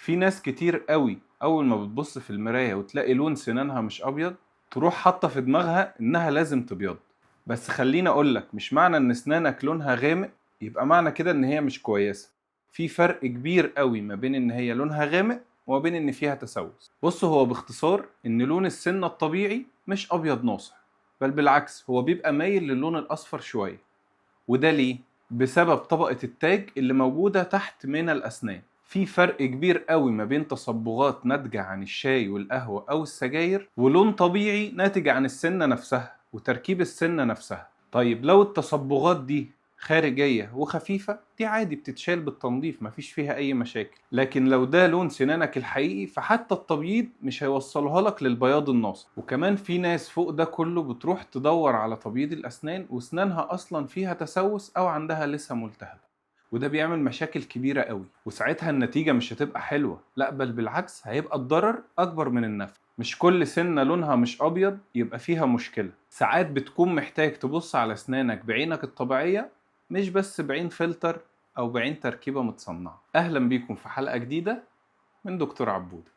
في ناس كتير قوي اول ما بتبص في المراية وتلاقي لون سنانها مش ابيض تروح حاطة في دماغها انها لازم تبيض. بس خليني اقولك، مش معنى ان سنانك لونها غامق يبقى معنى كده ان هي مش كويسة. في فرق كبير قوي ما بين ان هي لونها غامق وما بين ان فيها تسوس. بص، هو باختصار ان لون السنة الطبيعي مش ابيض ناصع، بل بالعكس هو بيبقى مايل للون الاصفر شوية. وده ليه؟ بسبب طبقة التاج اللي موجودة تحت من الأسنان. في فرق كبير قوي ما بين تصبغات ناتجة عن الشاي والقهوة أو السجاير ولون طبيعي ناتج عن السنة نفسها وتركيب السنة نفسها. طيب لو التصبغات دي خارجية وخفيفة دي عادي بتتشال بالتنظيف، مفيش فيها أي مشاكل. لكن لو ده لون سنانك الحقيقي فحتى التبييض مش هيوصلها لك للبياض الناصع. وكمان في ناس فوق ده كله بتروح تدور على تبييض الأسنان وأسنانها أصلا فيها تسوس أو عندها لسة ملتهبة، وده بيعمل مشاكل كبيرة قوي. وساعتها النتيجة مش هتبقى حلوة، لا بل بالعكس هيبقى الضرر أكبر من النفع. مش كل سنة لونها مش أبيض يبقى فيها مشكلة. ساعات بتكون محتاج تبص على أسنانك بعينك الطبيعية، مش بس بعين فلتر أو بعين تركيبة متصنعة. أهلا بيكم في حلقة جديدة من دكتور عبود.